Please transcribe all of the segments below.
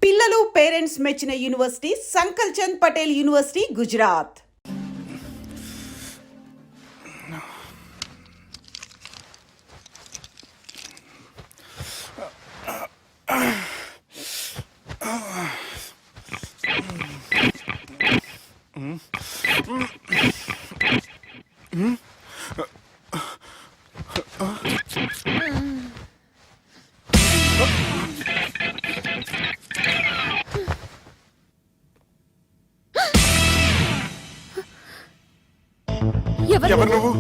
పిల్లలు పేరెంట్స్ మెచ్చిన university సంకల్ Chand Patel university Gujarat. ఎవరు నువ్వు?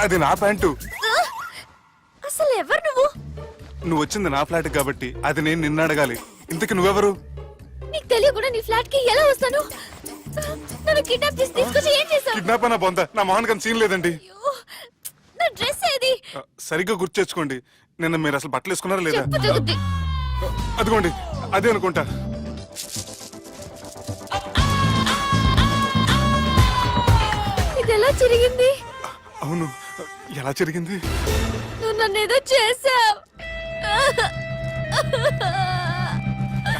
అది నా ప్యాంటు. అసలు ఎవరు నువ్వు? నువ్వు వచ్చింది నా ఫ్లాట్ కాబట్టి అది నేను నిన్ను అడగాలి. ఇంతకు నువ్వెవరు? నీకు తెలియకుండా నీ ఫ్లాట్ కి ఎలా వస్తాను? నన్ను కిడ్నాప్ చేసి తీసుకొచ్చి ఏం చేశావు? కిడ్నాప్ అన్న బొంద, నా మోహన్ కన్ సీన్ లేదండి. నా డ్రెస్ ఏది? సరిగ్గా గుర్తు తెచ్చుకోండి. నిన్న మీరు అసలు బట్టలు వేసుకున్నారా లేదా? చెప్పు తగ్గుద్ది. అదిగోండి అదే అనుకుంటా. ఇది ఎలా జరిగింది? అవును, ఎలా జరిగింది? నువ్వు నన్ను ఏదో చేసావు.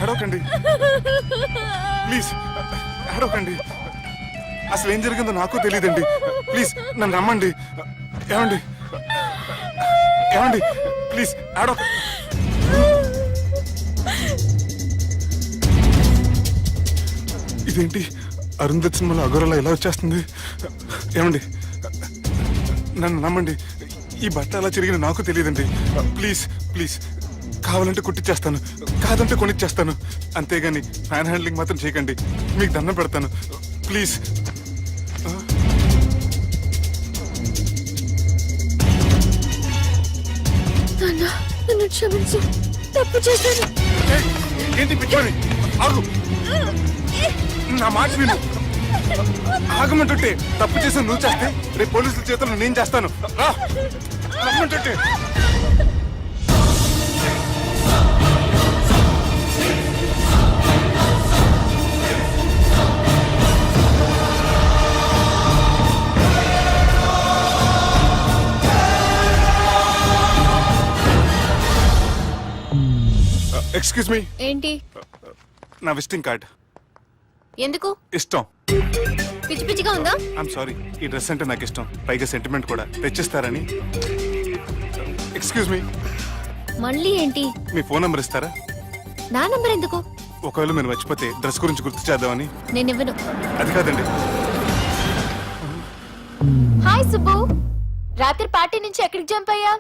ఏడవకండి ప్లీజ్, ఏడవకండి. అసలు ఏం జరిగిందో నాకు తెలియదండి. ప్లీజ్ నన్ను రమ్మండి. ఏమండి ఏమండి ప్లీజ్ ఏడవ. ఇదేంటి అరుంధతి సినిమాలో అగోరలా ఎలా వచ్చేస్తుంది? ఏమండి నన్ను నమ్మండి. ఈ బట్ట అలా చిరిగిన నాకు తెలియదండి. ప్లీజ్ ప్లీజ్, కావాలంటే కుట్టిచ్చేస్తాను, కాదంటే కొనిచ్చేస్తాను. అంతేగాని హ్యాండ్ హ్యాండ్లింగ్ మాత్రం చేయకండి. మీకు దండం పెడతాను ప్లీజ్. నన్ను క్షమించు, తప్పు చేశాను. ఏంటి పిచ్చోని? ఆగు, నా మాట విను. ఆగమంటుంటే తప్పు చేసి నువ్వు చేస్తే రేపు పోలీసుల చేతుల్లో నేను చేస్తాను. రా రమ్మంటుంటే. Excuse me. ఏంటి? నా విజిటింగ్ కార్డ్. ఎందుకు? ఇష్టం. పిచ్చి పిచ్చిగా ఉందా? ఐఎమ్ సారీ, ఈ డ్రెస్ అంటే నాకు ఇష్టం, పైగా సెంటిమెంట్ కూడా. తెచ్చిస్తారని. Excuse me. మళ్ళీ ఏంటి? మీ ఫోన్ నంబర్ ఇస్తారా? నా నంబర్ ఎందుకు? ఒకవేళ మీరు మర్చిపోతే డ్రెస్ గురించి గుర్తు చేద్దామని. నేను ఇవ్వను. అది కాదండి. హాయ్ సుబ్బు, రాత్రి పార్టీ నుంచి ఎక్కడికి జంప్ అయ్యా?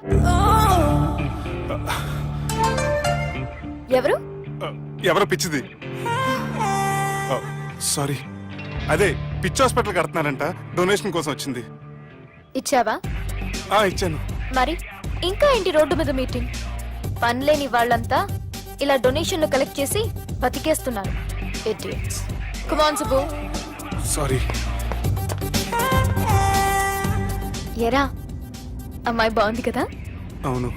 ఎవరు? ఎవరో పిచ్చిది. సారీ, అదే పిచ్చి హాస్పిటల్ కడుతున్నారంట, డొనేషన్ కోసం వచ్చింది. ఇచ్చావా? ఇచ్చాను. మరి ఇంకా ఏంటి రోడ్డు మీద మీటింగ్? పనిలేని వాళ్ళంతా ఇలా డొనేషన్లు కలెక్ట్ చేసి బతికేస్తున్నారు. Idiots. Come on Subbu. Sorry. ఎరా, అమ్మాయి బాగుంది కదా? అవును.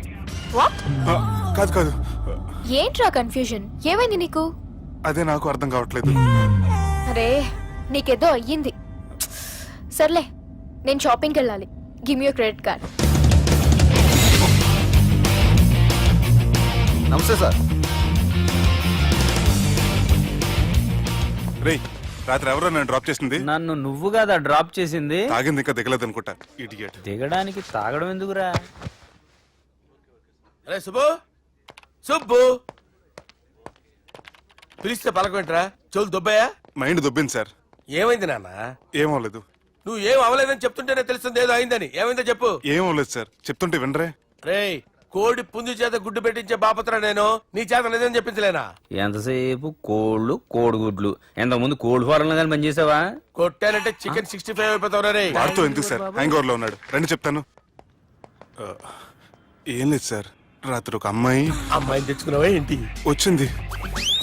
వాట్? కాదు కాదు. ఏంట్రా కన్ఫ్యూజన్? ఏమైంది నీకు? అదే నాకు అర్థం కావట్లేదు. అరే, నీకేదో అయ్యింది. సర్లే, నేను షాపింగ్కి వెళ్ళాలి. Give me your credit card. నమస్తే సార్. రేయ్, రాత్రి ఎవరో నన్ను డ్రాప్ చేసింది? నన్ను నువ్వు కదా డ్రాప్ చేసింది. తాగింది ఇంకా దిగలేదు అనుకుంటా. ఇడియట్. దిగడానికి తాగడం ఎందుకురా? అరే సుబ్బు, సుబ్బు పిలిస్తే పలకమేంట్రా? చెవులు దొబ్బయా? Mind దొబ్బింది sir. ఏమైంది నాన్న? ఏమవలేదు. నువ్వు ఏం అవలేదని చెప్తుంటేనే తెలుస్తుంది ఏదో అయిందని. ఏమైందో చెప్పు. ఏమవలేదు సార్, చెప్తుంటే వినరే. రేయ్, కోడి పుంజు చేత గుడ్డు పెట్టించే బాపత్ర నేను. నీ చేత నిజం చెప్పించలేనా? ఎంతసేపు కోళ్ళు కోడిగుడ్లు. ఎంతకుముందు కోడి ఫారంలో కానీ పనిచేసావా? కొట్టానంటే చికెన్ 65 అయిపోతావు రే. వాడుతూ ఎందుకు సార్, హ్యాంగ్ ఓవర్ లో ఉన్నాడు. రండి చెప్తాను. ఏం లేదు సార్, రాత్రి ఒక అమ్మాయి అమ్మాయిని తెచ్చుకున్నావా ఏంటి? వచ్చింది.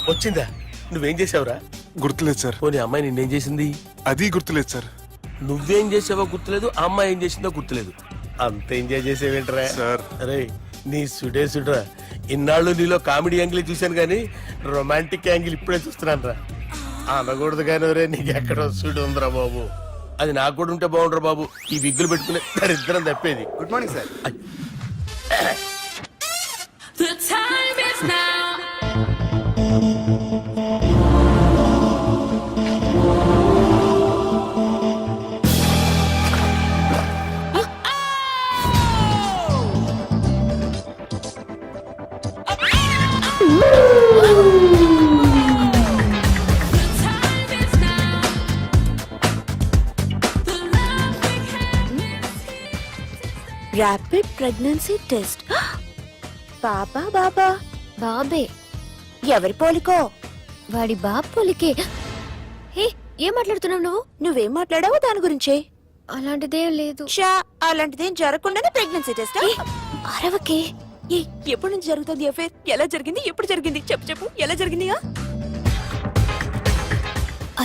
వచ్చిందా? నువ్వేం చేసావురా? గుర్తులేదు సార్. పోనీ అమ్మాయి నిన్నేం చేసింది? అది గుర్తులేదు సార్. నువ్వేం చేసావో గుర్తులేదు, ఆ అమ్మాయి ఏం చేసిందో గుర్తులేదు. అంత ఎంజాయ్ చేసేవేంట్రా సార్. అరే నీ సుడే సుడ్రా. ఇన్నాళ్ళు నీలో కామెడీ యాంగిల్ చూశాను కానీ రొమాంటిక్ యాంగిల్ ఇప్పుడే చూస్తున్నాను రా. అనకూడదు కానీ రే, నీకు ఎక్కడ సుడు ఉందిరా బాబు. అది నాకు కూడా ఉంటే బాగుండ్రా బాబు. ఈ విగ్గులు పెట్టుకునే దరిద్రం తప్పేది. Good morning sir. The time is now. Rapid pregnancy test. బాబా బాబా బాబే, ఎవరి పోలికో? వాడి బాబ్ పోలికే. హే, ఏం మాట్లాడుతున్నావు నువ్వు? నువ్వేం మాట్లాడావు దాని గురించే? అలాంటిదేం లేదు. షా, అలాంటిదేం జరగకుండానే ప్రెగ్నెన్సీ టెస్ట్? అరవకే. ఎప్పటి నుంచి జరుగుతుంది అఫేర్? ఎలా జరిగింది? ఎప్పుడు జరిగింది? చెప్పు చెప్పు, ఎలా జరిగింది?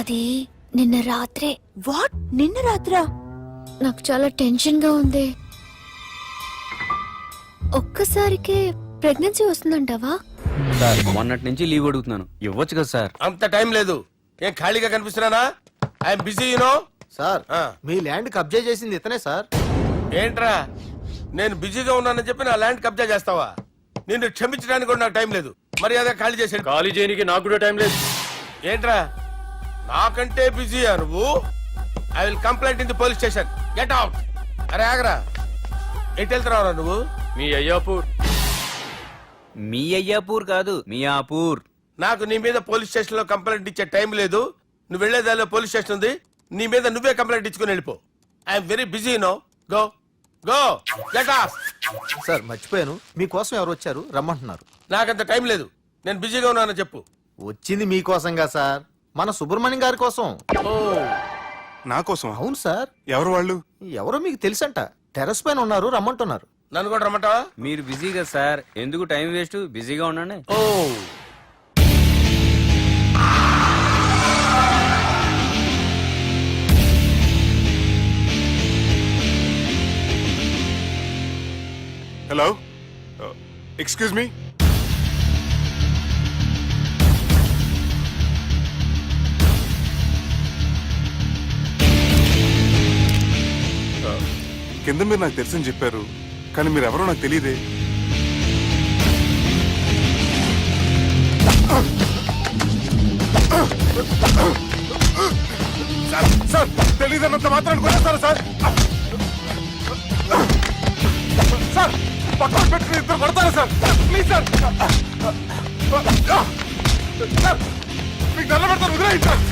అది నిన్న రాత్రే. వాట్, నిన్న రాత్రా? నాకు చాలా టెన్షన్ గా ఉంది. ఒక్కసారికే ప్రెగ్నెన్సీ వస్తుందంటావా? సార్ మొన్నటి నుంచి లీవ్ అడుగుతున్నాను, ఇవ్వచ్చు కదా సార్? అంత టైం లేదు. ఏం ఖాళీగా కనిపిస్తున్నానా? I'm busy you know. సార్ మీ ల్యాండ్ కబ్జా చేసింది ఇతనే సార్. ఏంట్రా, నేను బిజీగా ఉన్నానని చెప్పి నా ల్యాండ్ కబ్జా చేస్తావా? నిన్ను క్షమించడానికి కూడా నాకు టైం లేదు. మరి అదే ఖాళీ చేసాడు. ఖాళీ చేయడానికి నాకు కూడా టైం లేదు. ఏంట్రా, నాకంటే బిజీయా నువ్వు? I will complaint in the police station. Get out. అరే ఆగరా, ఎటు వెళ్తున్నావురా నువ్వు? మీ అయ్యాపూర్. మీ అయ్యాపూర్ కాదు, మియాపూర్. నాకు నీ మీద పోలీస్ స్టేషన్ లో కంప్లైంట్ ఇచ్చే టైం లేదు. నువ్వు వెళ్లేదాలో పోలీస్ స్టేషన్ ఉంది. నీ మీద నువ్వే కంప్లైంట్ ఇచ్చుకుని వెళ్ళిపో. I'm very busy no. Go go get off. Sir మర్చిపోయాను, మీకోసం ఎవరు వచ్చారు రమ్మంటున్నారు. నాకంత టైం లేదు, నేను బిజీగా ఉన్నానని చెప్పు. వచ్చింది మీకోసంగా సార్, మన సుబ్రహ్మణ్యం గారి కోసం. ఓ, నా కోసం? అవును సార్. ఎవరు వాళ్ళు? ఎవరో మీకు తెలుసంట, టెర్రస్ పైన ఉన్నారు, రమ్మంటున్నారు. నన్ను కూడా రమ్మంటావా? మీరు బిజీ కదా సార్, ఎందుకు టైం వేస్ట్, బిజీగా ఉండండి. ఓ, హలో, ఎక్స్క్యూజ్ మీ. కింద మీరు నాకు తెలుసని చెప్పారు, కానీ మీరు ఎవరో నాకు తెలియదే. సార్ తెలియదన్నంత మాత్రాన్ని కొనేస్తారా సార్? సార్ పక్కన పెట్టి ఇద్దరు కొడతారా సార్? ప్లీజ్ సార్, సార్ మీకు నల్ల పెడతాను, వదిలేయండి సార్.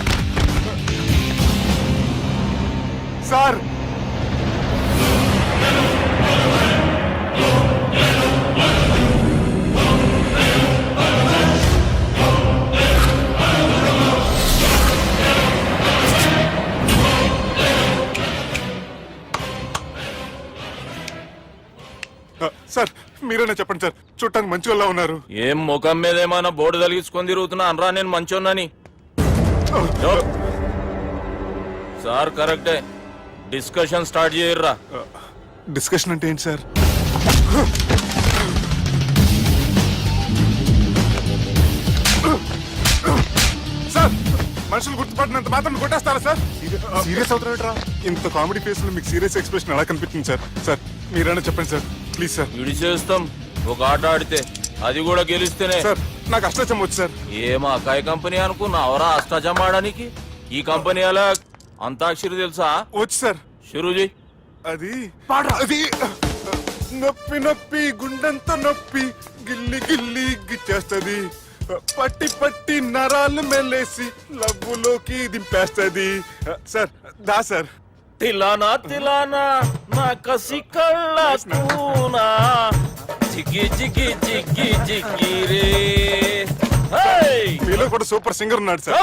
సార్ సార్ మీరేనా చెప్పండి సార్, చూడటానికి మంచి వాళ్ళ ఉన్నారు. ఏం ముఖం మీద ఏమైనా బోర్డు తలిగించుకొని తిరుగుతున్నా అనరా నేను మంచోన్నని? సార్ కరెక్టే, డిస్కషన్ స్టార్ట్ చేయర్రా. డిస్కషన్ అంటే ఏంటి సార్? సార్ మనుషులు గుర్తుపడినంత మాత్రం కొట్టేస్తారా సార్? సీరియస్ అవుతారా? ఇంత కామెడీ ఫేస్ లో మీకు సీరియస్ ఎక్స్ప్రెషన్ ఎలా కనిపిస్తుంది సార్? సార్ మీరైనా చెప్పండి సార్, ప్లీజ్ సార్. విడిచేస్తాం ఒక ఆట ఆడితే, అది కూడా గెలిస్తేనే. సార్ నాకు అష్టాచం వచ్చు సార్. ఏం అకాయ కంపెనీ అనుకున్నా అవరా అష్టాచం ఆడడానికి? ఈ కంపెనీ అలా అంతాక్షరి తెలుసా? వచ్చు సార్. షురూజీ. అది అది నొప్పి నొప్పి గుండెంత నొప్పి గిల్లి గిల్లి గిచ్చేస్తది, పట్టి పట్టి నరాలు మెల్లేసి లవ్వులోకి దింపేస్తది. సార్ దా సార్. తిలానా తిలానా నా కసి కళ్ళ కూనా జిగి జిగి జిగి జిగి రే. మీలో కూడా సూపర్ సింగర్ ఉన్నాడు సార్.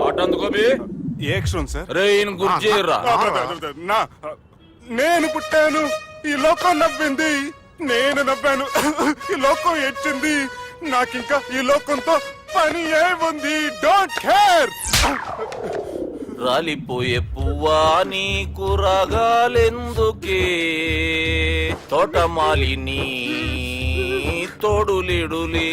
ఆట అందుకోబి. ఏ అక్షరం సార్? రే ఈయన గుర్తు చేయర్రా. నా నేను పుట్టాను, ఈ లోకం నవ్వింది, నేను నవ్వాను. ఈ లోకం ఏడ్చింది. నాకింకా ఈ లోకంతో పని ఏముంది? Don't care. రాలిపోయే పువ్వా నీకు రాగాలెందుకే, తోటమాలిని తోడులిడులే,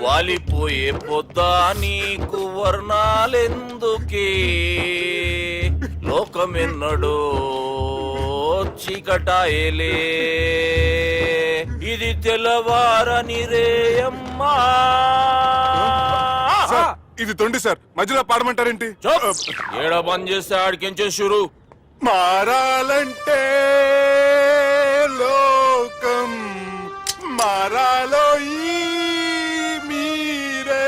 వాలిపోయే పొద్దా నీకు వర్ణాలెందుకే, లోకమెన్నడో చీకటాయలే, ఇది తెల్లవారని రేయమ్మా. సార్, ఇది తొండి సార్, మధ్యలో పాడమంటారేంటి? ఏడ బంద్ చేస్తే ఆడికించే షురు. మారాలంటే లోకం మారాలో ఈ మీరే.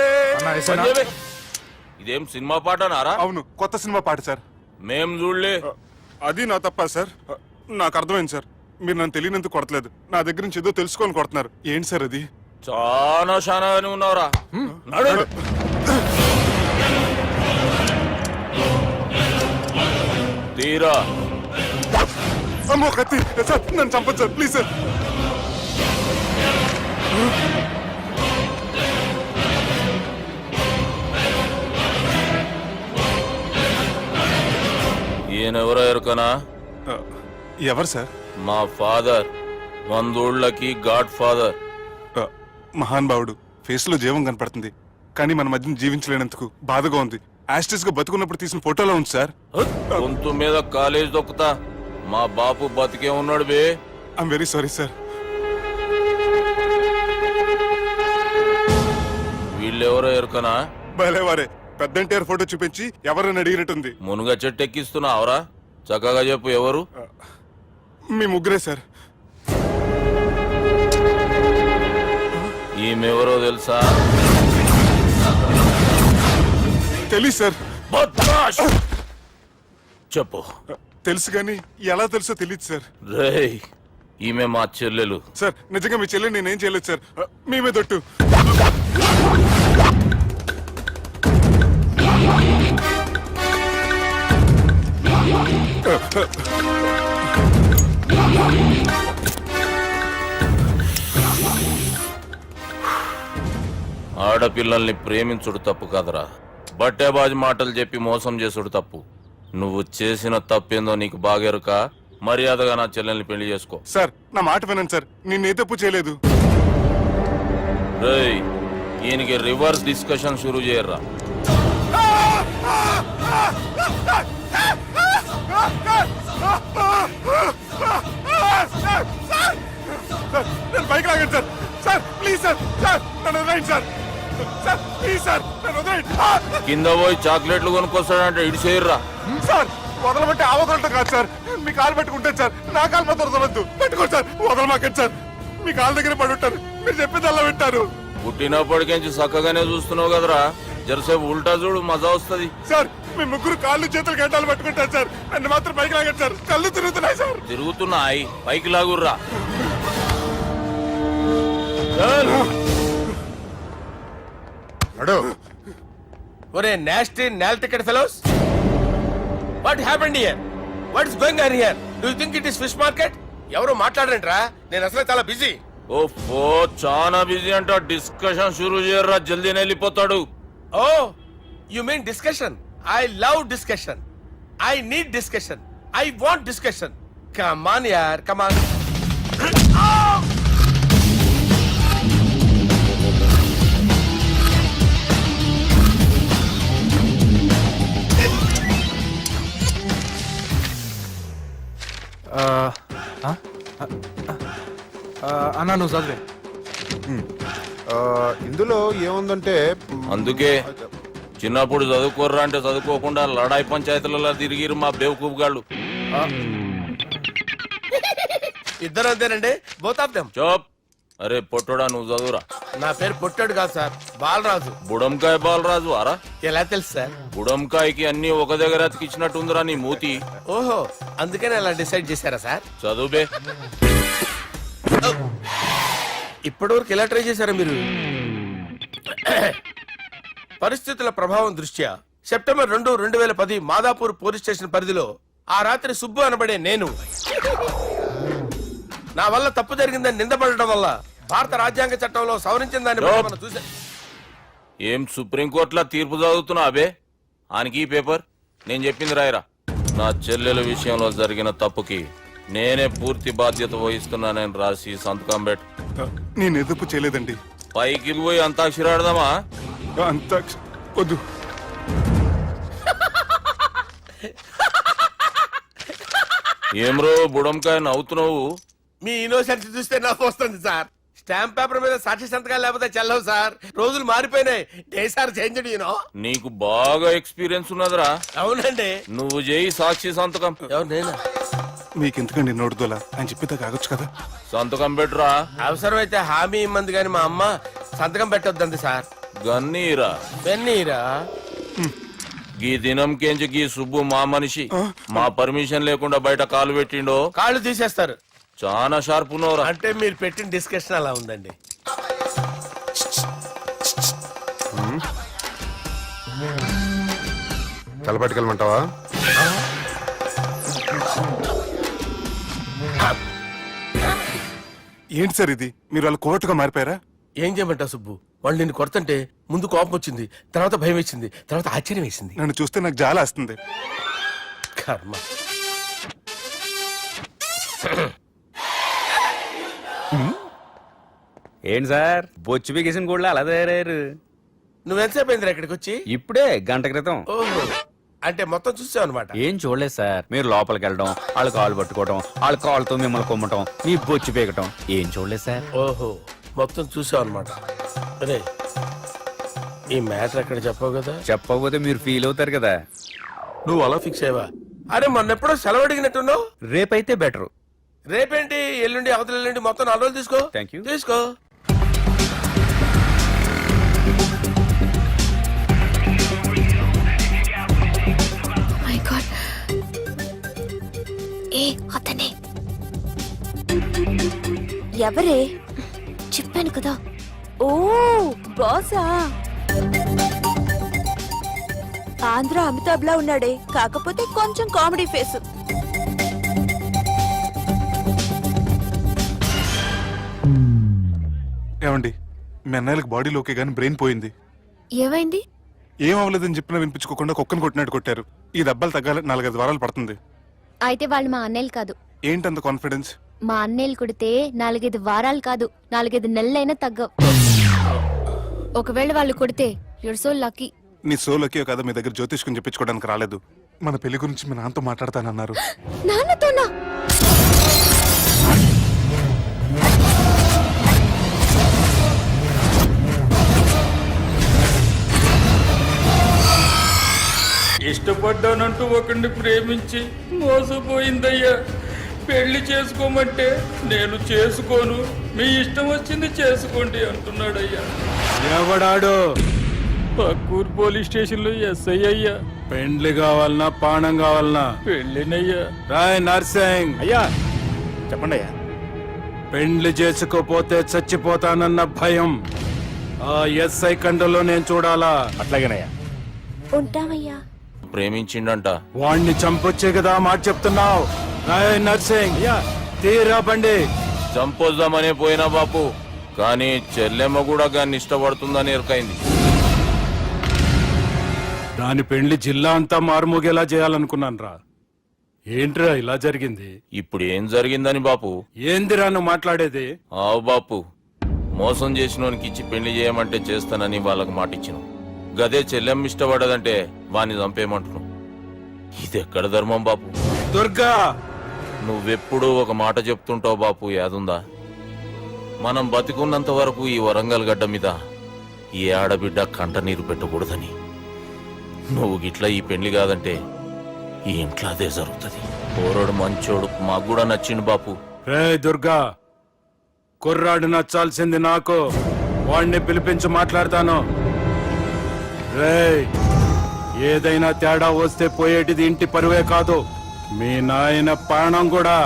బంద్ చేయవే. ఇదేం సినిమా పాట నారా? అవును, కొత్త సినిమా పాట సార్. మేం చూడలే. అది నా తప్ప సార్. నాకు అర్థమైంది సార్. మీరు నన్ను తెలియనందుకు కొడతలేదు, నా దగ్గర నుంచి ఏదో తెలుసుకొని కొడుతున్నారు. ఏంటి సార్ అది? చాలా శానాగానే ఉన్నావురా. నడు. తీరా. అమ్మో కత్తి సార్, నన్ను చంపదు సార్, ప్లీజ్ సార్. ఈయనెవరో ఎరుకనా? ఎవరు సార్? మా ఫాదర్, 100 గాడ్ ఫాదర్. మహాన్ భావుడు. ఫేస్ లో జీవం కనపడుతుంది, కానీ మన మధ్యన జీవించలేనందుకు బాధగా ఉంది. యాస్టిస్ గా బతుకున్నప్పుడు తీసిన ఫోటోలో ఉంది సార్. గొంతు మీద కాలేజ్ దొక్కుతా. మా బాపు బతికే ఉన్నాడు బే. I'm very sorry sir. వీళ్ళెవరో ఎరుకనా? భలేవారే, పెద్ద ఎన్టీఆర్ ఫోటో చూపించి ఎవరని అడిగినట్టుంది. మునుగ చెట్టు ఎక్కిస్తున్నావురా? చక్కగా చెప్పు ఎవరు? మీ ముగ్గురే సార్. ఈమెవరో తెలుసా? తెలీదు సార్. బద్మాష్! చెప్పు. తెలుసు కానీ ఎలా తెలుసో తెలియదు సార్. రేయ్, ఈమె మా చెల్లెలు. సార్, నిజంగా మీ చెల్లెని నేనేం చేయలేదు సార్. మీ మీద ఒట్టు. ఆడపిల్లల్ని ప్రేమించుడు తప్పు కాదురా, బట్టేబాజు మాటలు చెప్పి మోసం చేసుడు తప్పు. నువ్వు చేసిన తప్పేందో నీకు బాగెరుక. మర్యాదగా నా చెల్లెల్ని పెళ్లి చేసుకో. సార్, నా మాట వినండి సార్, నేనే తప్పు చేయలేదు. రేయ్, ఈయనకి రివర్స్ డిస్కషన్ షురూ చేయర్రా. నేను బైక్ లాగండి sir. Sir please sir, sir నన్ను వదిలేయండి సార్. సార్ ప్లీజ్ సార్, నన్ను వదిలేయండి. కింద పోయి చాక్లెట్లు కొనుక్కొస్తాడంటే ఇటు చేయర్రా. సార్, వదలమంటే ఆ వదలటం కాదు సార్. మీ కాలు పెట్టుకుంటాను సార్, నా కాలు మాత్రం వదలవద్దు. పెట్టుకోండి సార్, వదలమాకండి సార్. మీ కాలు దగ్గర పడి ఉంటారు, మీరు చెప్పింది అలా వింటారు. పుట్టినప్పటికేంచి చక్కగానే చూస్తున్నావు కదరా, జరసేపు ఉల్టా చూడు, మజా వస్తుంది. సార్, మీ ముగ్గురు కాళ్ళు చేతులు గంటలు పట్టుకుంటారు సార్, నన్ను మాత్రం బైక్ లాగండి సార్. కళ్ళు తిరుగుతున్నాయి సార్. తిరుగుతున్నాయి, పైకి లాగుర్రా. ఒరే నాస్టీ నాల్ ticket fellows, what happened here? What is going on here? Do you think it is fish market? ఎవరు మాట్లాడరంట్రా, నేను అసలే చాలా బిజీ. ఓ చాలా బిజీ అంట. డిస్కషన్ షురూ చేయర్రా, జల్దీ వెళ్ళిపోతాడు. Oh you mean discussion? I love discussion. I need discussion. I want discussion. Come on యార్, కమ్ ఆన్. అన్నా నువ్వు చదివే. ఇందులో ఏముందంటే అందుకే చిన్నప్పుడు చదువుకోర్రా అంటే చదువుకోకుండా లడాయి పంచాయతీలలో తిరిగిరు మా బేవకూఫ్ గాళ్ళు. ఇద్దరు అంతేనండి, బోత్ ఆఫ్ దెమ్. చోప్. అరే పొట్టోడా, నువ్వు చదువురా. నా పేరు పొట్టాడు కాదు సార్, బాలరాజు. బుడంకాయ బాలరాజు అరా? ఎలా తెలుసు సార్? బుడంకాయకి అన్ని ఒక దగ్గర అతికిచ్చినట్టుందిరా నీ మూతి. ఓహో, అందుకని అలా డిసైడ్ చేశారా సార్? చదువుబే. ఇప్పటివరకు ఎలా ట్రై చేశారా మీరు? పరిస్థితుల ప్రభావం దృష్ట్యా సెప్టెంబర్ 2, 2010 మాదాపూర్ పోలీస్ స్టేషన్ పరిధిలో ఆ రాత్రి సుబ్బు అనబడే నేను నా వల్ల తప్పు జరిగిందని నిందపడటం వల్ల భారత రాజ్యాంగ చట్టంలో సవరించిన దాన్ని బట్టి మనం చూసా. ఏం సుప్రీంకోర్టులో తీర్పు చదువుతున్నా అబే? ఆనికి ఈ పేపర్ నేను చెప్పింది రాయరా. నా చెల్లెల విషయంలో జరిగిన తప్పుకి నేనే పూర్తి బాధ్యత వహిస్తున్నానని రాసి సంతకం పెట్టు. నేను ఎదుపు చేయలేదండి. పైకి పోయి అంతాక్షరి ఆడదామా? అంత వద్దు. ఏమ్రో బుడంకాయ నవ్వుతున్నావు? మీ ఇన్నోసెన్స్ చూస్తే నాకు వస్తుంది సార్. స్టాంప్ పేపర్ మీద సాక్షి సంతకాలు లేకపోతే చెల్లవు సార్. రోజులు మారిపోయినాయి. Day sir change you know. నీకు బాగా ఎక్స్పీరియన్స్ ఉన్నదిరా. అవునండి. నువ్వు చేయి సాక్షి సంతకం. ఎవరు నేనా? మీకు ఎందుకండి నోడుదోలా అని చెప్పి కాగొచ్చు కదా. సంతకం పెట్టురా. అవసరమైతే హామీ ఇమ్మంది కానీ మా అమ్మ సంతకం పెట్టొద్దండి సార్. గన్నీరా పెన్నీరా? గీ దినం కేంచి గీ సుబ్బు మా మనిషి మా పర్మిషన్ లేకుండా బయట కాలు పెట్టిండో కాళ్ళు తీసేస్తారు. చాలా షార్ప్ ఉన్నవరా. అంటే మీరు పెట్టిన డిస్కషన్ అలా ఉందండి. తలపట్టుకెళ్ళమంటావా? ఏంటి సార్ ఇది? మీరు వాళ్ళ కోర్టుగా మారిపోయారా? ఏం చేయమంటావు సుబ్బు? వాళ్ళు నిన్ను కొడుతుంటే ముందు కోపం వచ్చింది, తర్వాత భయం వేసింది, తర్వాత ఆశ్చర్యం వేసింది. నన్ను చూస్తే నాకు జాలా వస్తుంది. కర్మ. ఏంటి సార్ బొచ్చు బిగేసిన కూడా అలా తయారయ్యారు? నువ్వెంతసేపు అయిందిరా ఇక్కడికి వచ్చి? ఇప్పుడే గంట క్రితం. ఓహో, అంటే మొత్తం చూసావు అనమాట. ఏం చూడలేదు సార్. మీరు లోపలికి వెళ్ళడం, వాళ్ళ కాళ్ళు పట్టుకోవడం, వాళ్ళ కాళ్ళతో మిమ్మల్ని కొమ్మటం, మీ బొచ్చు పీకటం ఏం చూడలేదు సార్. ఓహో, మొత్తం చూసావు అనమాట. అరే, ఈ మ్యాటర్ అక్కడ చెప్పావు కదా. చెప్పకపోతే మీరు ఫీల్ అవుతారు కదా. నువ్వు అలా ఫిక్స్ అయ్యవా? అరే మొన్నెప్పుడో సెలవు అడిగినట్టున్నావు. రేపైతే బెటర్. రేపేంటి, ఎల్లుండి, అవతల ఎల్లుండి, మొత్తం 4 రోజులు తీసుకో. Thank you. తీసుకో. మై గాడ్, ఏ అతనే ఎవరే? చెప్పాను కదా. ఓ బాసా. ఆంధ్ర అమితాబ్ లా ఉన్నాడే, కాకపోతే కొంచెం కామెడీ ఫేస్. ఏమండి, మీ అన్నయ్యలకు బాడీలో ఓకే కానీ బ్రెయిన్ పోయింది. ఏమైంది? ఏం అవ్వలేదని చెప్పినా వినిపించుకోకుండా కుక్కను కొట్టినట్టు కొట్టారు. ఈ దెబ్బలు తగ్గాలి 4-5 వారాలు పడుతుంది. అయితే వాళ్ళు మా అన్నయ్యలు కాదు. ఏంటంత కాన్ఫిడెన్స్? మా అన్నయ్యలు కొడితే 4-5 వారాలు కాదు, 4-5 నెలలైనా తగ్గవు. ఒకవేళ వాళ్ళు కొడితే యూర్ సో లక్కీ. నీ సోలోకి కదా మీ దగ్గర జ్యోతిష్కుని చెప్పించుకోవడానికి రాలేదు. మన పెళ్లి గురించి మీ నాన్నతో మాట్లాడతానన్నారు. నాన్నతోనా? ఇష్టపడ్డానంటూ ఒకరిని ప్రేమించి మోసపోయిందయ్యా. పెళ్లి చేసుకోమంటే నేను చేసుకోను, మీ ఇష్టం వచ్చింది చేసుకోండి అంటున్నాడయ్యా. ఎవడాడు? పక్కూరు పోలీస్ స్టేషన్ లో ఎస్ఐ అయ్యా. పెండ్లి కావాలనా పానం కావాలనా? పెళ్ళినయ్యా. రాయ్ నర్సింగ్. అయ్యా చెప్పండి అయ్యా. పెండ్లి చేసుకోపోతే చచ్చిపోతానన్న భయం ఆ ఎస్ఐ కండలో నేను చూడాలా? అట్లాగేనయ్యా. ఉంటామయ్యా. ప్రేమించిండంట. వాణ్ణి చంపొచ్చే కదా మాట చెప్తున్నావు. రాయ్ నర్సింగ్, తీరా బండి. చంపొద్దామనే పోయినా బాపు, కానీ చెల్లెమ్మ కూడా గాన్ని ఇష్టపడుతుందని ఎరకైంది. దాని పెండ్లి జిల్లా అంతా మారుమోగేలా చేయాలనుకున్నాను రా. ఏంట్రా ఇలా జరిగింది? ఇప్పుడు ఏం జరిగిందని బాపు? ఏందిరా నువ్వు మాట్లాడేది? ఆవు బాపు, మోసం చేసినోనికి ఇచ్చి పెళ్లి చేయమంటే చేస్తానని వాళ్ళకి మాటిచ్చిన. గదే చెల్లెమ్మ ఇష్టపడదంటే వాణ్ణి చంపేయమంటున్నావు. ఇది ఎక్కడ ధర్మం బాపు? దుర్గా, నువ్వెప్పుడూ ఒక మాట చెప్తుంటావు బాపు, యాదుందా? మనం బతికున్నంత వరకు ఈ వరంగల్ గడ్డ మీద ఈ ఆడబిడ్డ కంట నీరు పెట్టకూడదని. నువ్వు గిట్లా ఈ పెళ్లి కాదంటే ఈ ఇంట్లో అదే జరుగుతుంది. పోరోడు మంచోడు, మాకు కూడా నచ్చిండు బాపు. రే దుర్గా, కుర్రాడు నచ్చాల్సింది నాకు. వాణ్ణి పిలిపించి మాట్లాడతాను. రే, ఏదైనా తేడా వస్తే పోయేటిది ఇంటి పరువే కాదు, మీ నాయన ప్రాణం కూడా.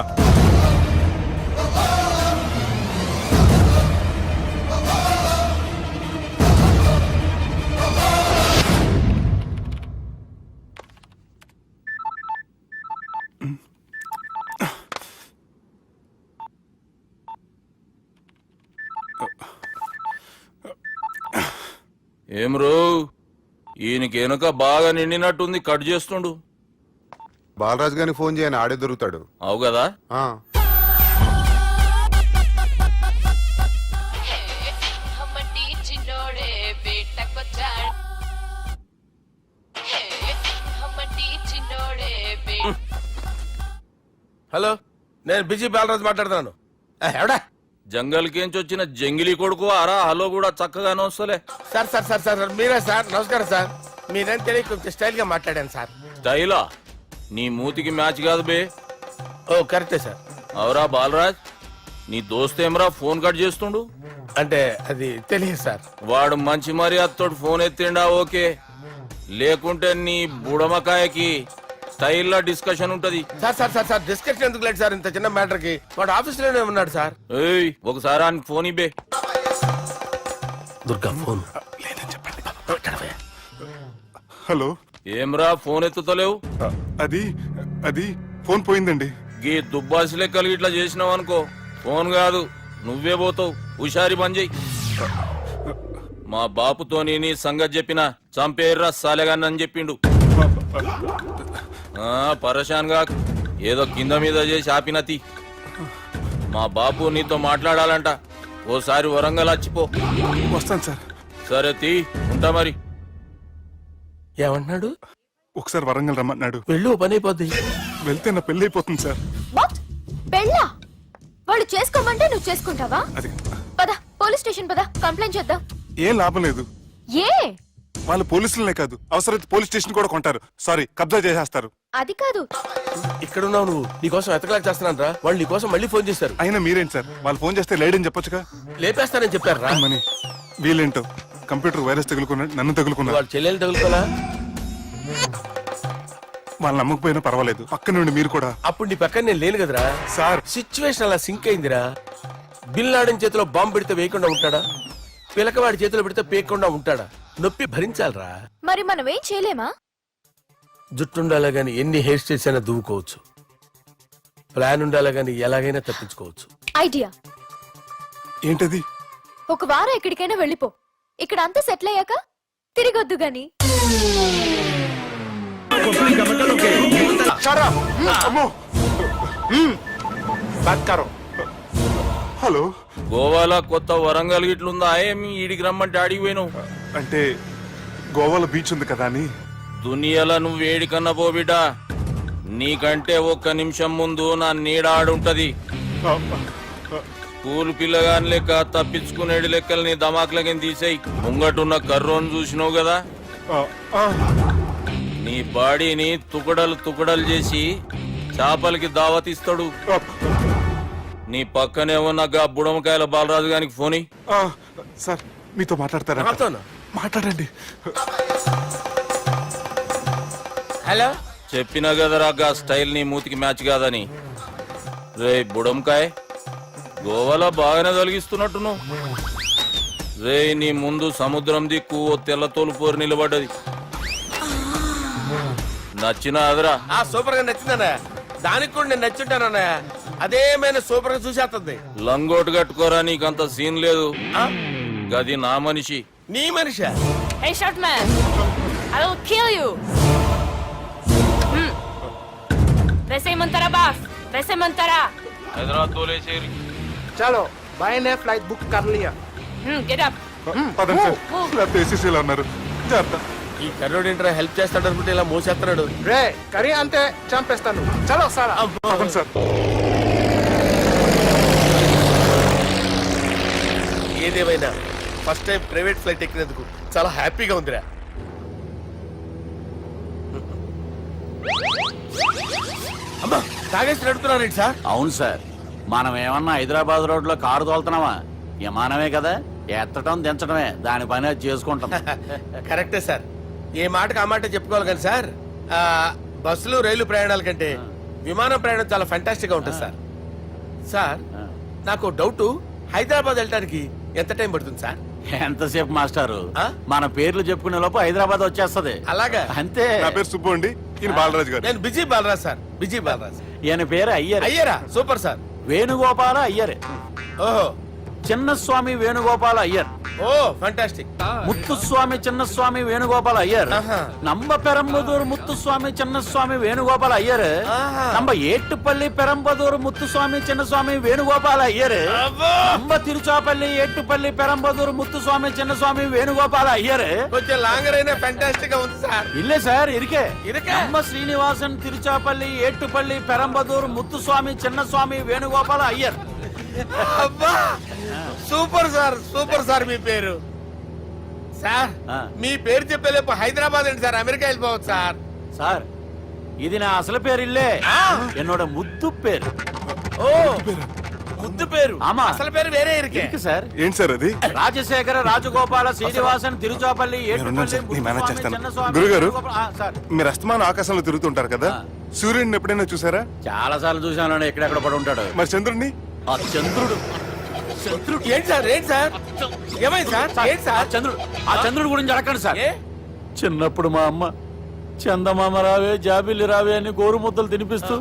ఏం రో ఈయనకి వెనుక బాగా నిండినట్టుంది, కట్ చేస్తుండు. బాలరాజు గారిని ఫోన్ చేయని ఆడే దొరుకుతాడు. అవు కదా. హలో, నేను బిజీ బాలరాజు మాట్లాడుతున్నాను. ఎవడా? జంగల్కేంచి వచ్చిన జంగిలీ కొడుకు అరా హలో కూడా చక్కగానే వస్తలే. సార్ సార్ సార్ సార్ మీరే సార్? నమస్కారం సార్. మీరేం తెలియక కొంచెం స్టైల్ గా మాట్లాడాను సార్. స్టైలా? నీ మూతికి మ్యాచ్ కాదు బే. ఓ కరెక్టే సార్. అవరా బాలరాజ్, నీ దోస్త్ ఏమరా ఫోన్ కట్ చేస్తుండు? అంటే అది తెలియదు సార్. వాడు మంచి మర్యాదతో ఫోన్ ఎత్తిండా ఓకే, లేకుంటే నీ బుడమకాయకి స్టైల్లో డిస్కషన్ ఉంటది. Sir sir sir sir discussion ఎందుకు లేదు సార్? ఇంత చిన్న మ్యాటర్ కి వాడు ఆఫీస్ లోనే ఉన్నాడు సార్. ఏయ్ ఒకసారి ఆయన ఫోన్ ఇబ్బే. దుర్గా ఫోన్. హలో. ఏమ్రా ఫోన్ ఎత్తుతలేవు? అది అది ఫోన్ పోయిందండి. గీ దుబ్బాసి లెక్కలు ఇట్లా చేసినావు అనుకో, ఫోన్ కాదు నువ్వే పోతావు. హుషారి పని చెయ్యి. మా బాపుతోని నీ సంగతి చెప్పిన చంపేర్రా సాలెగాన్ని అని చెప్పిండు. పరేషాన్ గా ఏదో కింద మీద చేసి ఆపినతి. మా బాపు నీతో మాట్లాడాలంట, ఓసారి వరంగల్ వచ్చిపో. వస్తాను సార్. సరే తీ, ఉంటా మరి. ఏమంటున్నాడు? ఒకసారి వరంగల్ రమ్మన్నాడు. పెళ్ళి పని అయిపోద్ది. వెళ్తే నా పెళ్లి అయిపోతుంది సార్. వాట్? పెళ్ళా? వాళ్ళు చేసుకోమంటే నువ్వు చేసుకుంటావా? అది పద పోలీస్ స్టేషన్ పద, కంప్లైంట్ చేద్దాం. ఏం లాభం లేదు. ఏ? వాళ్ళు పోలీసులనే కాదు, అవసరమైతే పోలీస్ స్టేషన్ కూడా కొంటారు. సారీ, కబ్జా చేసేస్తారు. అది కాదు. ఇక్కడ ఉన్నావు నువ్వు, నీకోసం ఎతకలేక చేస్తున్నాను రా. వాళ్ళు నీకోసం మళ్ళీ ఫోన్ చేశారు. అయినా మీరేంటి సార్, వాళ్ళు ఫోన్ చేస్తే లేడని చెప్పొచ్చుగా. లేపేస్తానని చెప్పారు రా. మని వీళ్ళేంటో కంప్యూటర్ వైరస్ తగులుకున్నాడు, నన్ను తగులుకున్నాడు. వాళ్ళ చెల్లెలు తగులుకోలా? వాళ్ళు నమ్మకపోయినా పర్వాలేదు, పక్క నుండి మీరు కూడా. అప్పుడు నీ పక్కన నేను లేను కదరా సార్. సిచ్యువేషన్ అలా సింక్ అయిందిరా. బిల్ లాడెన్ చేతిలో బాంబు పెడితే వేయకుండా ఉంటాడా? పిలకవాడి చేతిలో పెడితే పేయకుండా ఉంటాడా? నొప్పి భరించాలరా. మరి మనం ఏం చేయలేమా? జుట్టుండాలా గాని ఎన్ని హెయిర్ స్టైల్స్ అయినా దువ్వుకోవచ్చు. ప్లాన్ ఉండాలా గాని ఎలాగైనా తప్పించుకోవచ్చు. ఐడియా ఏంటది? ఒక వారం ఎక్కడికైనా వెళ్ళిపో. ఇక్కడ అంతా సెటిల్ అయ్యాక తిరిగొద్దు గాని. హలో. గోవాలో కొత్త వరంగల్ గిట్లుందా? ఏమి ఈడికి రమ్మంటే అడిగి పోయినావు? అంటే గోవాలో బీచ్ ఉంది కదా అని. దునియాలో నువ్వు ఏడికన్నా పో బిడ్డ, నీకంటే ఒక్క నిమిషం ముందు నా నీడ ఆడుంటది. స్కూల్ పిల్లగాని లెక్క తప్పించుకునేడు లెక్కలు నీ దమాకులకి తీసేయి. ముంగటున్న కర్రోని చూసినావు కదా, నీ బాడీని తుకడలు తుకడలు చేసి చేపలకి దావతిస్తాడు. నీ పక్కనే ఉన్న గా బుడమకాయల బాలరాజు గారికి ఫోని. సార్ మీతో మాట్లాడతారా? మాట్లాడండి. హలో. చెప్పినా కదరా గా స్టైల్ నీ మూతికి మ్యాచ్ కాదని. రే బుడంకాయ్, గోవాలో బాగానే తొలగిస్తున్నట్టును. రే నీ ముందు సముద్రం దిక్కు ఓ తెల్ల తోలు పోరు నిలబడ్డది. నచ్చినా అదరా? సూపర్ గా నచ్చిందన్నా. దానికి కూడా నేను నచ్చుంటానన్నా. అదేమైనా సూపర్ గా చూసేస్తుంది. లంగోటు కట్టుకోరా, నీకంత సీన్ లేదు. గది నా మనిషి. నీ మనిషా? Hey short man, I will kill you. వేసేయమంటారా బాస్? వేసేయమంటారా? హైదరాబాద్ తోలేసేరి. చలో బాయ్ ఫ్లైట్ బుక్ కర్ లియా. Get up. పదండి సార్, లేకపోతే ఏసీసీలో ఉన్నారు. జాగ్రత్త. ఈ కర్రోడు ఏంట్రా హెల్ప్ చేస్తాడు అనుకుంటే ఇలా మోసేస్తున్నాడు. రే కరీ అంతే చంపేస్తాను. చలో సార్. పదండి సార్. ఏదేమైనా ఫస్ట్ టైం ప్రైవేట్ ఫ్లైట్ ఎక్కినందుకు చాలా హ్యాపీగా ఉందిరా. అమ్మా తాగేసి నడుపుతున్నారేంటి సార్? అవును సార్, మనం ఏమన్నా హైదరాబాద్ రోడ్ లో కారు తోలుతున్నావా? విమానమే కదా, ఎత్తడం దించడమే, దాని పని అది చేసుకుంటాం. కరెక్టే సార్. ఏ మాటకు ఆ మాట చెప్పుకోవాలి కానీ సార్, బస్సులు రైలు ప్రయాణాల కంటే విమానం ప్రయాణం చాలా ఫంటాస్టిక్ గా ఉంటుంది సార్. సార్ నాకు డౌట్, హైదరాబాద్ వెళ్ళడానికి ఎంత టైం పడుతుంది సార్? ఎంతసేపు మాస్టారు, మన పేర్లు చెప్పుకునే లోపు హైదరాబాద్ వచ్చేస్తది. అలాగా? అంతే. నా పేరు సుబ్బు అండి, ఈయన బాలరాజు గారు. నేను busy Balaraj sir. Busy Balaraj. ఈయన పేరు అయ్యర్. అయ్యరా? Super sir. వేణుగోపాల అయ్యర్. ఓహో. చిన్నస్వామి వేణుగోపాల అయ్యర్. Oh fantastic. ముత్తుస్వామి చిన్నస్వామి వేణుగోపాల అయ్యర్ நம்ம பெரம்பதூர் முத்துசுவாமி சின்னசுவாமி வேணுகோபால ஐயர் நம்ம ஏட்டுப்பள்ளி பெரம்பதூர் முத்துசுவாమి చిన్నస్వామి వేణుగోపాల అయ్యర్ நம்ம తిరుచాపల్లి ఏట్టుపల్లి పెరంబదూర్ ముత్తుస్వామి చిన్నస్వామి వేణుగోపాల అయ్యర్ కొంచెం లాంగర్ అయినా ఫంటాస్టిక్ గా ఉంది సార్. இல்ல சார் இருக்கே இருக்கே. நம்ம ஸ்ரீனிவாசன் తిరుచాపల్లి ఏట్టుపల్లి పెరంబదూర్ ముత్తుస్వామి చిన్నస్వామి వేణుగోపాల అయ్యర్. అబ్బా సూపర్ సార్, సూపర్ సార్. మీ పేరు సార్, మీ పేరు చెప్పేలేపు హైదరాబాద్ అండి సార్, అమెరికా వెళ్ళిపోవచ్చు సార్. సార్ ఇది నా అసలు పేరు ఇల్లే, என்னோட ముద్దు పేరు. ఓ ముద్దు పేరు. ఆమా. అసలు పేరు వేరే ఇరికే ఇருக்கு సార్. ఏంటి సార్ అది? రాజశేఖర రాజగోపాల శ్రీనివాసన్ తిరుచాపల్లి మీరున్నారు సార్, నేను మేనేజ్ చేస్తాను. చిన్నస్వామి గురుగారు, వేణుగోపాల- సార్ మీరు అస్తమానం ఆకాశంలో తిరుగుతుంటారు కదా, సూర్యుడిని ఎప్పుడైనా చూసారా? చాలా సార్లు చూసాను, ఎక్కడెక్కడ పడి ఉంటాడు. మరి చంద్రుడిని? ఆ చంద్రుడు ఏంటి సార్, ఏంటి సార్, ఏమైంది సార్, ఏంటి సార్? ఆ చంద్రుడు గురించి అడగండి సార్. ఏ? చిన్నప్పుడు మా అమ్మ చందమామ రావే జాబిల్లి రావే అని గోరు ముద్దలు తినిపిస్తూ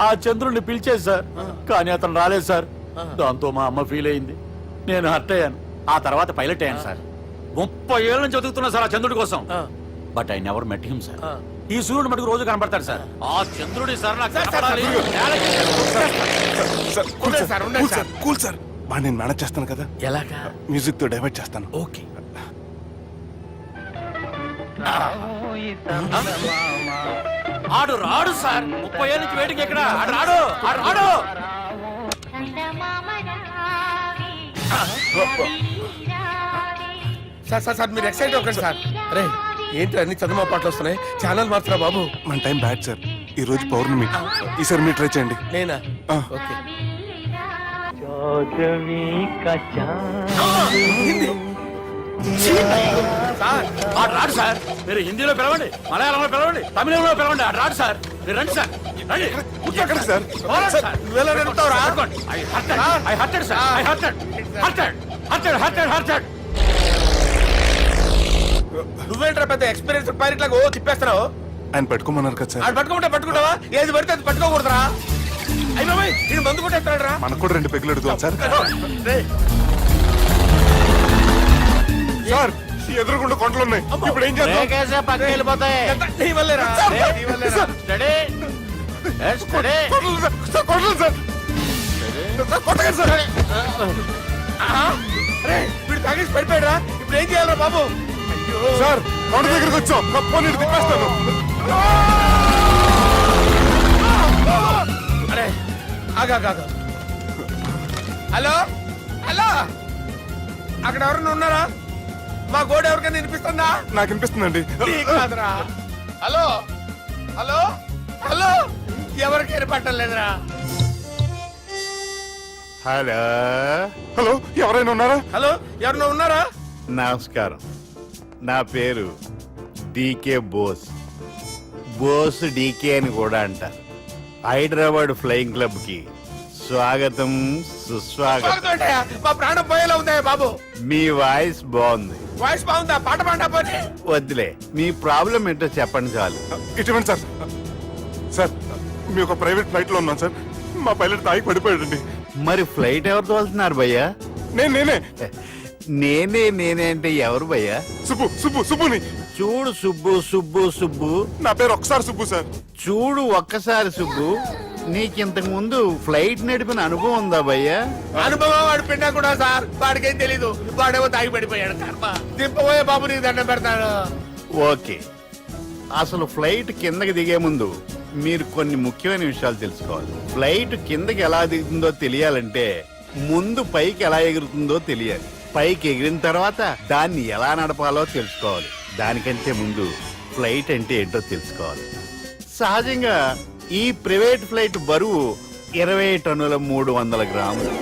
ఆ చంద్రుడిని పిలిచేది సార్, కానీ అతను రాలేదు సార్. దాంతో మా అమ్మ ఫీల్ అయింది, నేను హర్ట్ అయ్యాను. ఆ తర్వాత పైలట్ అయ్యాను సార్. 30 ఏళ్ళ నుంచి చదువుతున్నా సార్ ఆ చంద్రుడి కోసం. But I never met him sir. ఈ సూర్యుడు మటుకు రోజు కనబడతాడు సార్. ఆ చంద్రుడి సార్ నాకు కనపడాలి. కూల్ సార్, బాగా నేను మేనేజ్ చేస్తాను కదా. ఎలాగా? మ్యూజిక్ తో డైవర్ట్ చేస్తాను. ఓకే. ఆడు రాడు సార్, 30 ఏళ్ళ నుంచి వెయిటింగ్ ఎక్కడ. ఆడు రాడు, ఆడు రాడు. సార్ సార్ సార్ మీరు ఎక్సైట్ అవ్వకండి సార్. అరే ఏంటి అన్ని చదువు పాటలు వస్తున్నాయి, ఛానల్ మార్చరా బాబు. మన టైం బ్యాడ్ సార్, ఈ రోజు పౌర్ణమి. ఈసారి మీరు ట్రై చేయండి. నేనా? ఆ. ఓకే. సార్ ఆడు రాడు సార్. మీరు హిందీలో పిలవండి, మలయాళంలో పిలవండి, తమిళంలో పిలవండి. ఆడు రాడు సార్. మీరు రండి సార్, రండి. ఎక్కడికి సార్? పోరాడు సార్. నువ్వెలా నడుపుతావురా? పట్టుకోండి. I hurted, sir. I hurted. నువ్వేంట్రా పెద్ద ఎక్స్పీరియన్స్ పైలట్ లాగా ఓ తిప్పేస్తున్నావు. ఆయన పెట్టుకోమన్నారు కదా సార్. ఆడు పట్టుకుంటావా? ఏది పడితే అది పట్టుకోకూడదురా. అయ్యి బాబాయ్, ఇది మందు కొట్టేస్తాడు రా. మనకు కూడా 2 పెగ్గులు అడుగుతాం సార్. సార్ ఎదురుకుండా కొండలు ఉన్నాయి, ఇప్పుడు ఏం చేద్దాం? బ్రేకేసే పక్కకి వెళ్ళిపోతాయి. నీ వల్లేరా? నీ వల్లేరా? Steady. Let's steady. Kondalu sir, sir, Kondalu sir. Sir, కొట్టకండి సార్. ఆహా. అరే వీడు తాగేసి పడిపోయాడురా, ఇప్పుడు ఏం చేయాలరా బాబు? అయ్యో. సార్ కొండ దగ్గరికి వచ్చాం, పోనీ ఇటు తిప్పేస్తాను. అరే ఆగా. హలో హలో, అక్కడ ఎవరన్నా ఉన్నారా? మా గోడ ఎవరికైనా వినిపిస్తుందా? నాకు అనిపిస్తుందండి. నీకు కాదురా. హలో హలో హలో, ఎవరికి ఏర్పట్టలేదురా. హలో హలో, ఎవరైనా ఉన్నారా? హలో ఎవరన్నా ఉన్నారా? నమస్కారం, నా పేరు డీకే బోస్. బోస్ డీకే అని కూడా అంటారు. హైదరాబాద్ ఫ్లయింగ్ క్లబ్ కి స్వాగతం సుస్వాగతం. స్వాగతం ఏంటయ్యా? మా ప్రాణం పోయేలా ఉందయ్యా బాబు. మీ వాయిస్ బాగుంది. వాయిస్ బాగుందా? పాట పాడా పోనీ. వద్దులే, మీ ప్రాబ్లం ఏంటో చెప్పండి చాలు. ఇటువంటి సార్, సార్ మీ ఒక ప్రైవేట్ ఫ్లైట్ లో ఉన్నాం సార్, మా పైలట్ తాగి పడిపోయాడండి. మరి ఫ్లైట్ ఎవరు తోలుతున్నారు భయ్యా? నేనే నేనే అంటే ఎవరు భయ్యా? సుబ్బుని. చూడు సుబ్బు, నా పేరు ఒకసారి సుబ్బు సార్. చూడు ఒక్కసారి సుబ్బు, నీకింతకు ముందు ఫ్లైట్ నడిపిన అనుభవం ఉందా భయ్యా? అనుభవం వాడు పిండా కూడా సార్, వాడికేం తెలీదు. వాడేమో తాగి పడిపోయాడు. కర్మ. దింపబోయే బాబు నీకు దండం పెడతాడు. ఓకే, అసలు ఫ్లైట్ కిందకి దిగే ముందు మీరు కొన్ని ముఖ్యమైన విషయాలు తెలుసుకోవాలి. ఫ్లైట్ కిందకి ఎలా దిగుతుందో తెలియాలంటే ముందు పైకి ఎలా ఎగురుతుందో తెలియాలి. పైకి ఎగిరిన తర్వాత దాన్ని ఎలా నడపాలో తెలుసుకోవాలి. దానికంటే ముందు ఫ్లైట్ అంటే ఏంటో తెలుసుకోవాలి. సహజంగా ఈ ప్రైవేట్ ఫ్లైట్ బరువు 20 టన్నుల 300 గ్రాములు.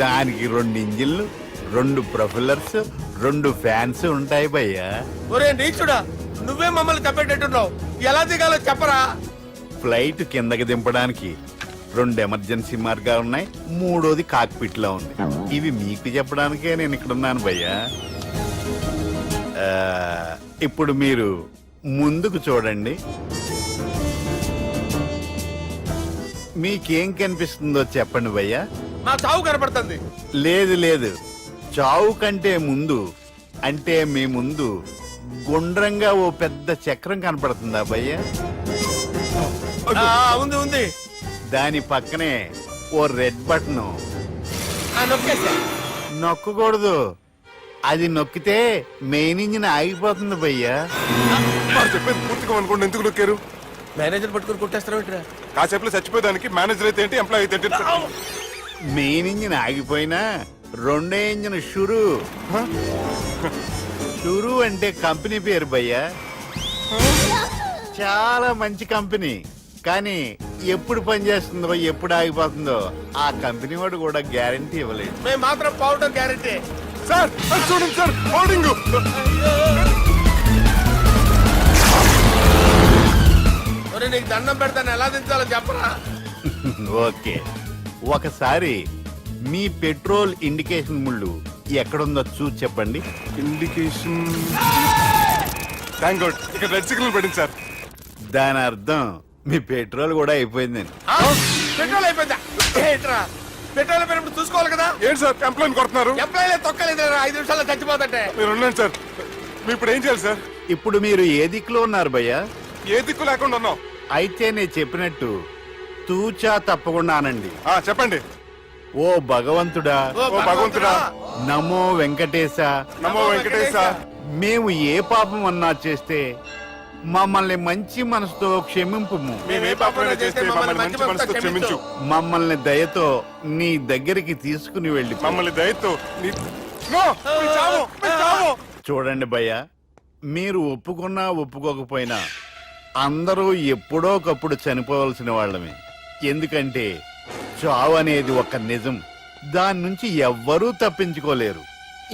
దానికి 2 ఇంజిన్లు, 2 ప్రొఫెల్లర్స్, 2 ఫ్యాన్స్ ఉంటాయి భయ్యా. ఒరే నీచుడా, నువ్వే మమ్మల్ని తప్పేటట్టున్నావు. ఎలా దిగాలో చెప్పరా? ఫ్లైట్ కిందకి దింపడానికి 2 ఎమర్జెన్సీ మార్గాలు ఉన్నాయి, 3వది కాక్పిట్ లో ఉంది. ఇవి మీకు చెప్పడానికే నేను ఇక్కడ ఉన్నాను భయ్యా. ఇప్పుడు మీరు ముందుకు చూడండి. మీకేం కనిపిస్తుందో చెప్పండి భయ్యా. మా చావు కనపడుతుంది. లేదు, చావు కంటే ముందు అంటే మీ ముందు గుండ్రంగా ఓ పెద్ద చక్రం కనపడుతుందా భయ్య? ఉంది ఉంది. దాని పక్కనే ఓ రెడ్ బటన్. నొక్కేసా. నొక్కకూడదు, అది నొక్కితే మెయిన్ ఇంజిన్ ఆగిపోతుంది భయ్యా. వారు చెప్పేది పూర్తిగా అనుకోండి, ఎందుకు నొక్కారు? మేనేజర్ పట్టుకుని కొట్టేస్తారా? కాసేపులో చచ్చిపోయేదానికి మేనేజర్ అయితే ఏంటి, ఎంప్లాయ్ అయితే ఏంటి? మెయిన్ ఇంజిన్ ఆగిపోయినా రెండో ఇంజిన్ షురు. షురు అంటే కంపెనీ పేరు భయ్యా. చాలా మంచి కంపెనీ, కానీ ఎప్పుడు పనిచేస్తుందో ఎప్పుడు ఆగిపోతుందో ఆ కంపెనీ వాడు కూడా గ్యారంటీ ఇవ్వలేదు. మేము మాత్రం పౌడర్ గ్యారెంటీ. సార్ అది చూడండి సార్, హోర్డింగ్. నీకు దండం పెడతాను, ఎలా దించాలో చెప్పరా? ఓకే, ఒకసారి మీ పెట్రోల్ ఇండికేషన్ ముళ్ళు ఎక్కడుందో చూసి చెప్పండి. ఇండికేషన్. థ్యాంక్ గాడ్, ఇక్కడ రెడ్ సిగ్నల్ పడింది సార్. దాని అర్థం మీ పెట్రోల్ కూడా అయిపోయిందని. పెట్రోల్ అయిపోయిందా? ఏంట్రా పెట్రోల్ అయిపోయినప్పుడు చూసుకోవాలి కదా. ఏంటి సార్ ఎంప్లాయ్ కొడుతున్నారు? ఎంప్లాయీ తొక్కలేదు, 5 నిమిషాల్లో చచ్చిపోతుంటే. మీరు ఉండండి సార్, మీరు ఇప్పుడు ఏం చేయాలి సార్? ఇప్పుడు మీరు ఏ దిక్కులో ఉన్నారు భయ్యా? ఏ దిక్కు లేకుండా ఉన్నాం. అయితే నేను చెప్పినట్టు తూచా తప్పకుండా అనండి. చెప్పండి. ఓ భగవంతుడా, ఓ భగవంతుడా, నమో వెంకటేశ, నమో వెంకటేశ. మేము ఏ పాపం అన్నా చేస్తే మమ్మల్ని మంచి మనసుతో క్షమింపుము. మేమే పాపమైనా చేస్తే మమ్మల్ని మంచి మనసుతో క్షమించు. మమ్మల్ని దయతో నీ దగ్గరికి తీసుకుని వెళ్ళి మమ్మల్ని దయతో నో, మీ చావు, మీ చావు. చూడండి భయ్య, మీరు ఒప్పుకున్నా ఒప్పుకోకపోయినా అందరూ ఎప్పుడో ఒకప్పుడు చనిపోవలసిన వాళ్ళమే. ఎందుకంటే చావు అనేది ఒక నిజం, దాని నుంచి ఎవ్వరూ తప్పించుకోలేరు.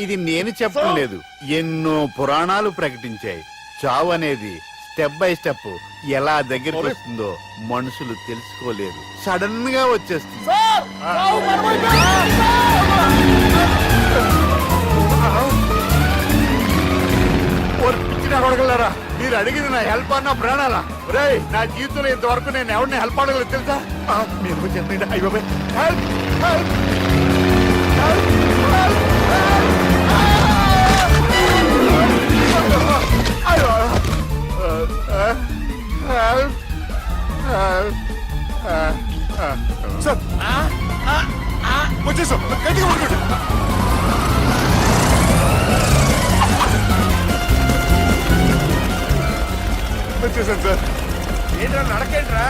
ఇది నేను చెప్పడం లేదు, ఎన్నో పురాణాలు ప్రకటించాయి. చావు అనేది స్టెప్ బై స్టెప్ ఎలా దగ్గరికి వస్తుందో మనుషులు తెలుసుకోలేరు, సడన్ గా వచ్చేస్తుంది. అడగలరా, మీరు అడిగింది నా హెల్ప్ అన్న ప్రాణాలా? రే, నా జీవితంలో ఇంతవరకు నేను ఎవరిని హెల్ప్ అడగలేదు తెలుసా? మీరు చెప్పండి. అయ్యో హెల్ప్, హెల్ప్, సార్ వచ్చేసాం, గట్టిగా పట్టుకోండి. వచ్చేసాను సార్. ఏంట్రా నడకేంట్రా,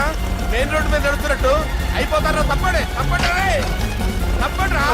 మెయిన్ రోడ్డు మీద నడుస్తున్నట్టు అయిపోతారా? తప్పండి తప్పండి తప్పండి రా.